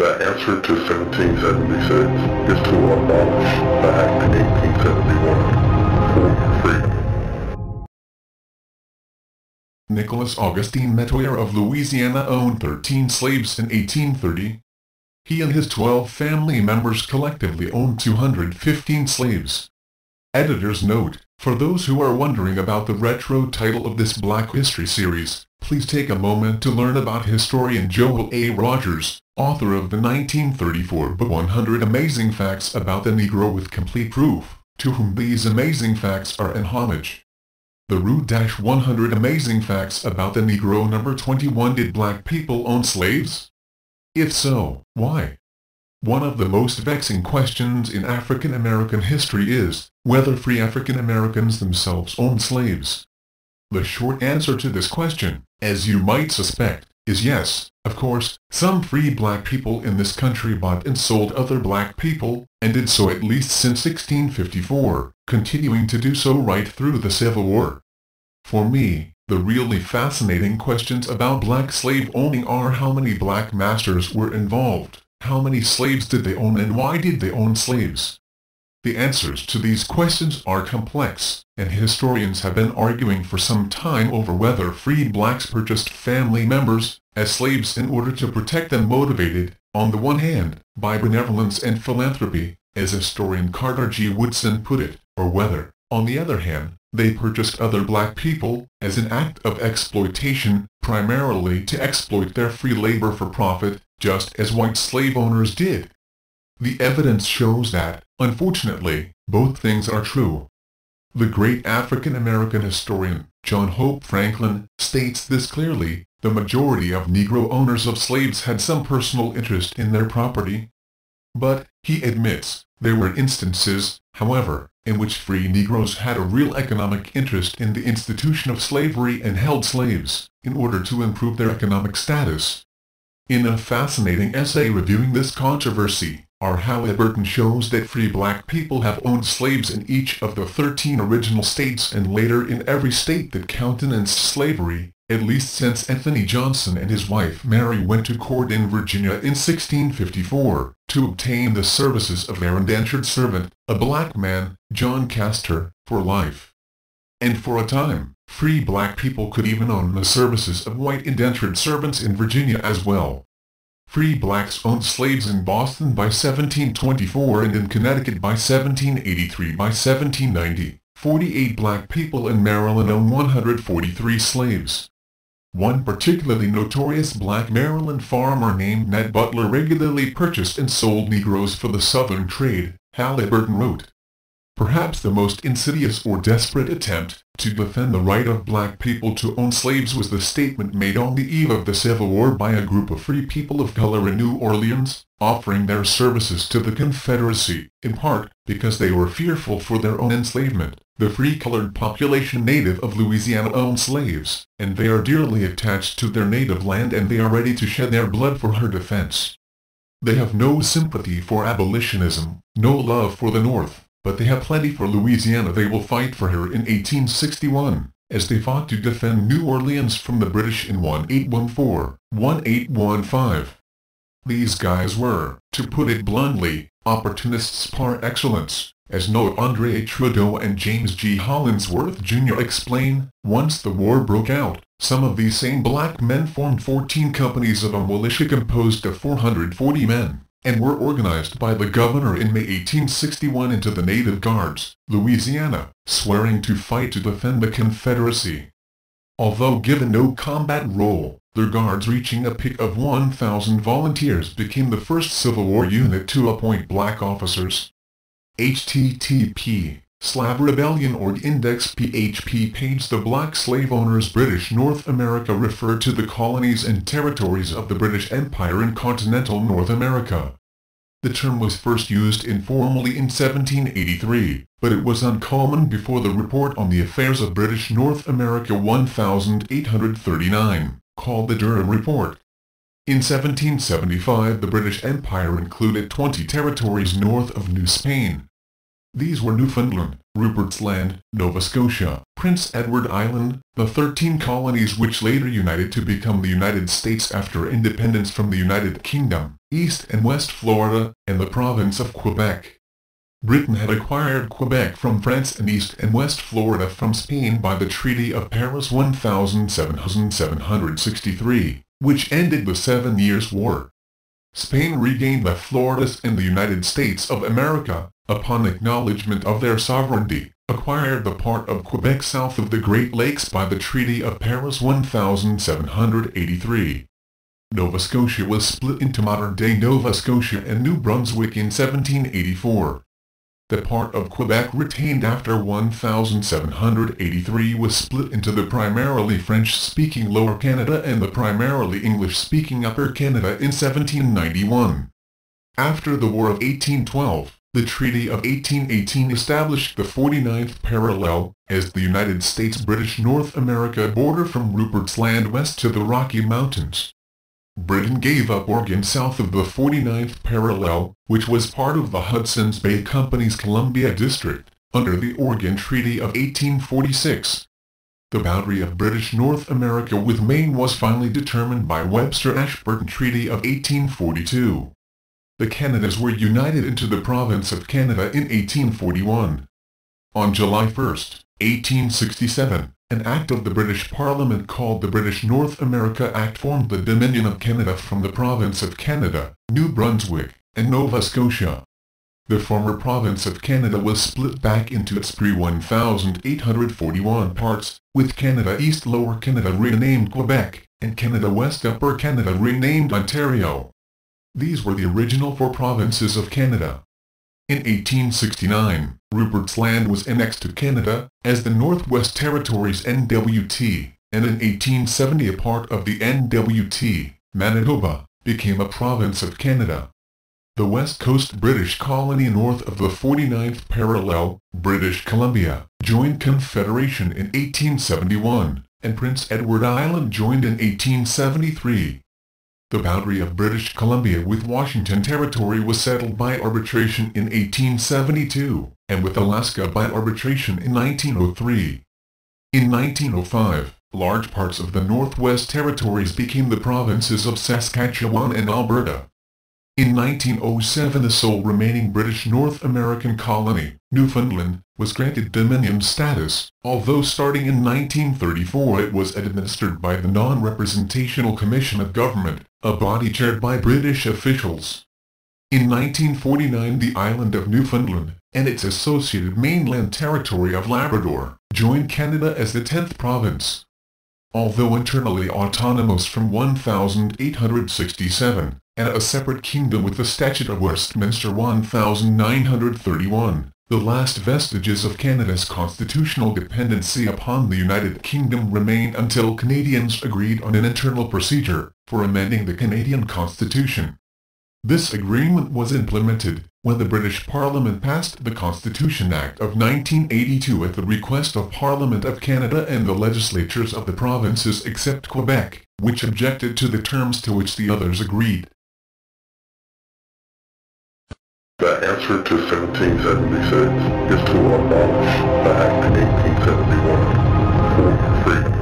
The answer to 1776 is to abolish the Act 1871 for freedom. Nicholas Augustine Metoyer of Louisiana owned 13 slaves in 1830. He and his 12 family members collectively owned 215 slaves. Editor's note: for those who are wondering about the retro title of this Black History series, please take a moment to learn about historian Joel A. Rogers, author of the 1934 book 100 Amazing Facts About the Negro with Complete Proof, to whom these amazing facts are an homage. The Root-100 Amazing Facts About the Negro number 21. Did black people own slaves? If so, why? One of the most vexing questions in African American history is whether free African Americans themselves owned slaves. The short answer to this question, as you might suspect, is yes. Of course, some free black people in this country bought and sold other black people, and did so at least since 1654, continuing to do so right through the Civil War. For me, the really fascinating questions about black slave owning are: how many black masters were involved, how many slaves did they own, and why did they own slaves? The answers to these questions are complex, and historians have been arguing for some time over whether free blacks purchased family members as slaves in order to protect them, motivated, on the one hand, by benevolence and philanthropy, as historian Carter G. Woodson put it, or whether, on the other hand, they purchased other black people as an act of exploitation, primarily to exploit their free labor for profit, just as white slave owners did. The evidence shows that, unfortunately, both things are true. The great African American historian, John Hope Franklin, states this clearly: the majority of Negro owners of slaves had some personal interest in their property. But, he admits, there were instances, however, in which free Negroes had a real economic interest in the institution of slavery and held slaves, in order to improve their economic status. In a fascinating essay reviewing this controversy, R. Halliburton shows that free black people have owned slaves in each of the 13 original states and later in every state that countenanced slavery, at least since Anthony Johnson and his wife Mary went to court in Virginia in 1654, to obtain the services of their indentured servant, a black man, John Castor, for life. And for a time, free black people could even own the services of white indentured servants in Virginia as well. Free blacks owned slaves in Boston by 1724 and in Connecticut by 1783. By 1790, 48 black people in Maryland owned 143 slaves. One particularly notorious black Maryland farmer named Ned Butler regularly purchased and sold Negroes for the Southern trade, Halliburton wrote. Perhaps the most insidious or desperate attempt to defend the right of black people to own slaves was the statement made on the eve of the Civil War by a group of free people of color in New Orleans, offering their services to the Confederacy, in part because they were fearful for their own enslavement. The free colored population native of Louisiana owned slaves, and they are dearly attached to their native land and they are ready to shed their blood for her defense. They have no sympathy for abolitionism, no love for the North, but they have plenty for Louisiana. They will fight for her in 1861, as they fought to defend New Orleans from the British in 1814-1815. These guys were, to put it bluntly, opportunists par excellence, as note Andre Trudeau and James G. Hollingsworth Jr. explain. Once the war broke out, some of these same black men formed 14 companies of a militia composed of 440 men, and were organized by the governor in May 1861 into the Native Guards, Louisiana, swearing to fight to defend the Confederacy. Although given no combat role, their guards, reaching a peak of 1,000 volunteers, became the first Civil War unit to appoint black officers. http://rebellion.org index php page. The black slave owners. British North America referred to the colonies and territories of the British Empire in continental North America. The term was first used informally in 1783, but it was uncommon before the Report on the Affairs of British North America 1839, called the Durham Report. In 1775 the British Empire included 20 territories north of New Spain. These were Newfoundland, Rupert's Land, Nova Scotia, Prince Edward Island, the 13 colonies which later united to become the United States after independence from the United Kingdom, East and West Florida, and the province of Quebec. Britain had acquired Quebec from France and East and West Florida from Spain by the Treaty of Paris 1763, which ended the 7 Years' War. Spain regained the Floridas and the United States of America, upon acknowledgement of their sovereignty, acquired the part of Quebec south of the Great Lakes by the Treaty of Paris 1783. Nova Scotia was split into modern-day Nova Scotia and New Brunswick in 1784. The part of Quebec retained after 1783 was split into the primarily French-speaking Lower Canada and the primarily English-speaking Upper Canada in 1791. After the War of 1812, the Treaty of 1818 established the 49th parallel, as the United States-British North America border from Rupert's Land west to the Rocky Mountains. Britain gave up Oregon south of the 49th parallel, which was part of the Hudson's Bay Company's Columbia District, under the Oregon Treaty of 1846. The boundary of British North America with Maine was finally determined by Webster-Ashburton Treaty of 1842. The Canadas were united into the province of Canada in 1841. On July 1, 1867, an act of the British Parliament called the British North America Act formed the Dominion of Canada from the province of Canada, New Brunswick, and Nova Scotia. The former province of Canada was split back into its pre-1841 parts, with Canada East Lower Canada renamed Quebec, and Canada West Upper Canada renamed Ontario. These were the original 4 provinces of Canada. In 1869, Rupert's Land was annexed to Canada, as the Northwest Territories NWT, and in 1870 a part of the NWT, Manitoba, became a province of Canada. The West Coast British colony north of the 49th parallel, British Columbia, joined Confederation in 1871, and Prince Edward Island joined in 1873. The boundary of British Columbia with Washington Territory was settled by arbitration in 1872, and with Alaska by arbitration in 1903. In 1905, large parts of the Northwest Territories became the provinces of Saskatchewan and Alberta. In 1907 the sole remaining British North American colony, Newfoundland, was granted Dominion status, although starting in 1934 it was administered by the Non-Representational Commission of Government, a body chaired by British officials. In 1949 the island of Newfoundland, and its associated mainland territory of Labrador, joined Canada as the 10th province. Although internally autonomous from 1867, and a separate kingdom with the Statute of Westminster 1931, the last vestiges of Canada's constitutional dependency upon the United Kingdom remained until Canadians agreed on an internal procedure for amending the Canadian Constitution. This agreement was implemented when the British Parliament passed the Constitution Act of 1982 at the request of Parliament of Canada and the legislatures of the provinces except Quebec, which objected to the terms to which the others agreed. The answer to 1776 is to abolish the Act of 1871 for your freedom.